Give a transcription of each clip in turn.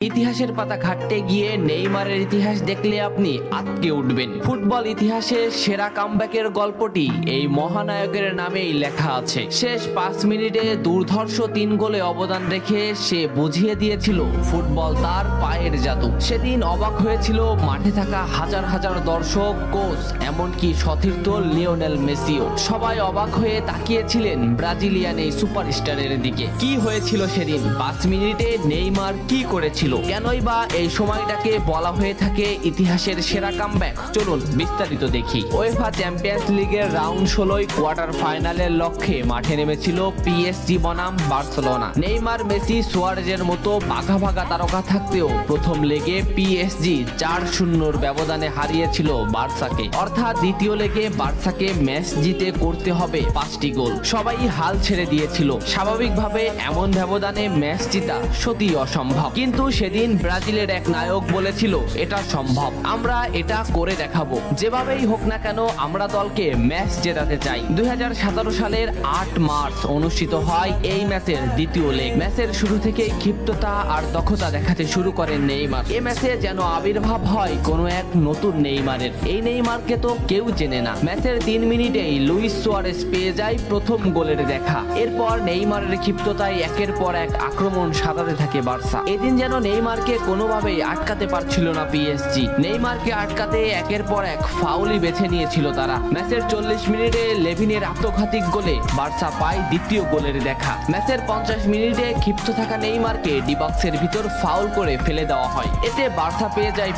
ইতিহাসের পাতা ঘাটতে গিয়ে নেইমারের ইতিহাস দেখলে আপনি আঁতকে উঠবেন। ফুটবল ইতিহাসে সেরা কামব্যাকের গল্পটি এই মহানায়কের নামেই লেখা আছে। শেষ 5 মিনিটে দুর্ধর্ষ 3 গোলে অবদান রেখে সে বুঝিয়ে দিয়েছিল ফুটবল তার পায়ের জাদু। সেদিন অবাক হয়েছিল মাঠে থাকা হাজার হাজার দর্শক, কোচ, এমনকি সতীর্থ লিওনেল মেসিও। সবাই অবাক হয়ে তাকিয়েছিলেন ব্রাজিলিয়ান এই সুপারস্টারের দিকে। কি হয়েছিল সেদিন? 5 মিনিটে নেইমার কি করেছিল? কেনই বা এই সময়টাকে বলা হয়ে থাকে ইতিহাসের সেরা কামব্যাক? চলুন বিস্তারিত দেখি। উয়েফা চ্যাম্পিয়ন্স লিগের রাউন্ড 16 কোয়ার্টার ফাইনালের লক্ষ্যে মাঠে নেমেছিল পিএসজি বনাম বার্সেলোনা। নেইমার, মেসি, সুয়ারেজের মতো ভাগা ভাগা তারকা থাকতেও প্রথম লেগে পিএসজি 4-0 ব্যবধানে হারিয়েছিল বার্সাকে। অর্থাৎ দ্বিতীয় লেগে বার্সাকে ম্যাচ জিতে করতে হবে 5টি গোল। সবাই হাল ছেড়ে দিয়েছিল। স্বাভাবিকভাবে এমন ব্যবধানে ম্যাচ জিতা সত্যিই অসম্ভব, কিন্তু সেদিন ব্রাজিলের এক নায়ক বলেছিল এটা সম্ভব, আমরা এটা করে দেখাবো। যেভাবেই হোক না কেন আমরা দলকে ম্যাচ জেতাতে চাই। 2017 সালের 8 মার্চ অনুষ্ঠিত হয় এই ম্যাচের দ্বিতীয় লেগ। ম্যাচের শুরু থেকেই ক্ষিপ্ততা আর দক্ষতা দেখাতে শুরু করেন নেইমার। এই ম্যাচে যেন আবির্ভাব হয় কোনো এক নতুন নেইমারের। এই নেইমারকে তো কেউ চেনে না। ম্যাচের 3 মিনিটেই লুইস সুয়ারেজ পেয়ে যায় প্রথম গোলের দেখা। এরপর নেইমারের ক্ষিপ্ততায় একের পর এক আক্রমণ সাজাতে থাকে বার্সা। এদিন যেন নেইমারকে কোনোভাবেই আটকাতে পারছিল না পিএসজি। নেইমারকে আটকাতে একের পর এক ফাউলই বেছে নিয়েছিল তারা। ম্যাচের 40 মিনিটে লেভিনের আত্মঘাতী গোলে বার্সা পায় দ্বিতীয় গোলের দেখা। ম্যাচের 50 মিনিটে ক্ষিপ্ত থাকা নেইমারকে ডি বক্সের ভিতর ফাউল করে ফেলে দেওয়া হয়। এতে বার্সা পেয়ে যায়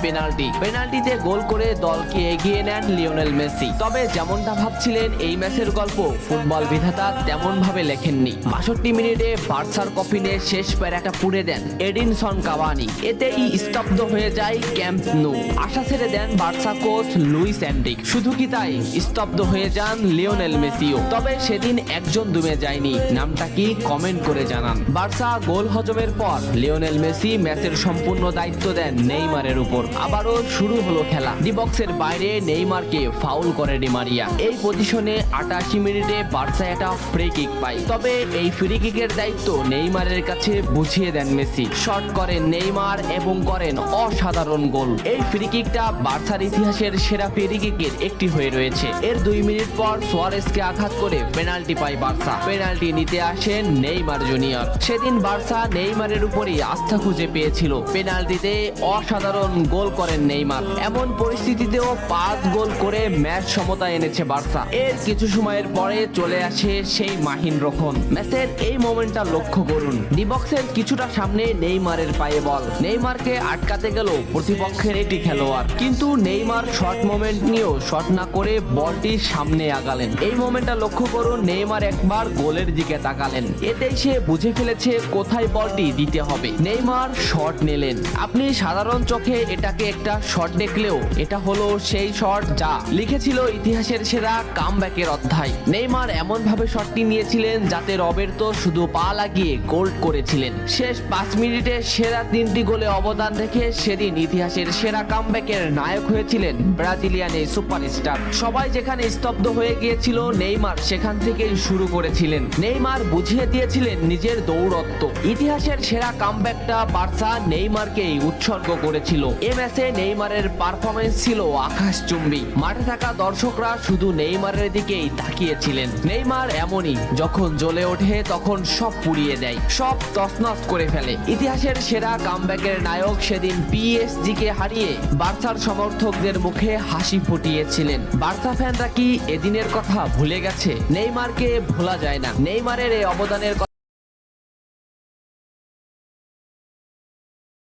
পেনাল্টিতে গোল করে দলকে এগিয়ে নেন লিওনেল মেসি। তবে যেমনটা ভাবছিলেন এই ম্যাচের গল্প ফুটবল বিধাতা তেমন ভাবে লেখেননি। 62 মিনিটে বার্সার কফিনে শেষ প্যারাটা পুড়ে দেন এডিনসন কাভানি। এতেই স্তব্ধ হয়ে যায় ক্যাম্প নু। আশা ছেড়ে দেন বার্সা কোচ লুইস এনরিক। শুধু কি তাই, স্তব্ধ হয়ে যান লিওনেল মেসিও। তবে সেদিন একজন দমে যায়নি। নামটা কি কমেন্ট করে জানান। বার্সা গোল হজমের পর লিওনেল মেসি ম্যাচের সম্পূর্ণ দায়িত্ব দেন নেইমারের উপর। আবারও শুরু হলো খেলা। ডি বক্সের বাইরে নেইমারকে ফাউল করে ডি মারিয়া। এই পজিশনে 88 মিনিটে বার্সা একটা ফ্রি কিক পায়। তবে এই ফ্রি কিকের দায়িত্ব নেইমারের কাছে বুঝিয়ে দেন মেসি। শট করেন নেইমার এবং করেন অসাধারণ গোল। এই ফ্রি কিকটা বার্সার ইতিহাসের সেরা ফ্রি কিকের একটি হয়ে রয়েছে। এর 2 মিনিট পর সুয়ারেজকে আঘাত করে পেনাল্টি পায় বার্সা। পেনাল্টি নিতে আসেন নেইমার জুনিয়র। সেদিন বার্সা নেইমারের উপরই আস্থা খুঁজে পেয়েছিল। পেনাল্টিতে অসাধারণ গোল করেন নেইমার। এমন পরিস্থিতিতেও 5 গোল করে ম্যাচ সমতা এনেছে বার্সা। এর কিছু সময়ের পরে চলে আসে সেই মাহিন রক্ষণ। ম্যাচের এই মোমেন্টটা লক্ষ্য করুন। ডি বক্সের কিছুটা সামনে নেইমারের পায়ে বল। নেইমারকে আটকাতে গেল প্রতিপক্ষের একটি খেলোয়াড়, কিন্তু নেইমার শর্ট মোমেন্ট নিয়েও শট না করে বলটি সামনে আগালেন। এই মোমেন্টটা লক্ষ্য করুন। নেইমার একবার গোলের দিকে তাকালেন। এতেই সে বুঝে ফেলেছে কোথায় বলটি দিতে হবে। নেইমার শট নিলেন। আপনি সাধারণ চোখে এটাকে একটা শট দেখলেও এটা হলো সেই শট যা লিখেছিল ইতিহাসের সেরা কামব্যাকের অধ্যায়। নেইমার এমন ভাবে শটটি নিয়েছিলেন যাতে রবের্তো শুধু পা লাগিয়ে গোল করেছিলেন। শেষ 5 মিনিটে সেরা 3টি গোলে অবদান রেখে সেদিন ইতিহাসের সেরা কামব্যাকের নায়ক হয়েছিলেন ব্রাজিলিয়ান এই সুপারস্টার। সবাই যেখানে স্তব্ধ হয়ে গিয়েছিল নেইমার সেখান থেকেই শুরু করেছিলেন। নেইমার বুঝিয়ে দিয়েছিলেন নিজের দৌড়ত্ব। ইতিহাসের সেরা কামব্যাকটা বার্সা নেইমারকেই উৎসর্গ করেছিল। এ ম্যাচে নেইমারের পারফরমেন্স ছিল আকাশচুম্বী। মাঠে থাকা দর্শকরা শুধু নেইমারের দিকেই তাকিয়েছিলেন। নেইমার এমনই, যখন জ্বলে ওঠে তখন সব পুড়িয়ে দেয়, সব তছনছ করে ফেলে। ইতিহাসের সেরা কামব্যাকের নায়ক সেদিন পিএসজি কে হারিয়ে বার্সার সমর্থকদের মুখে হাসি ফুটিয়েছিলেন। বার্সা ফ্যানরা কি এদিনের কথা ভুলে গেছে? নেইমারকে ভোলা যায় না। নেইমারের এই অবদানের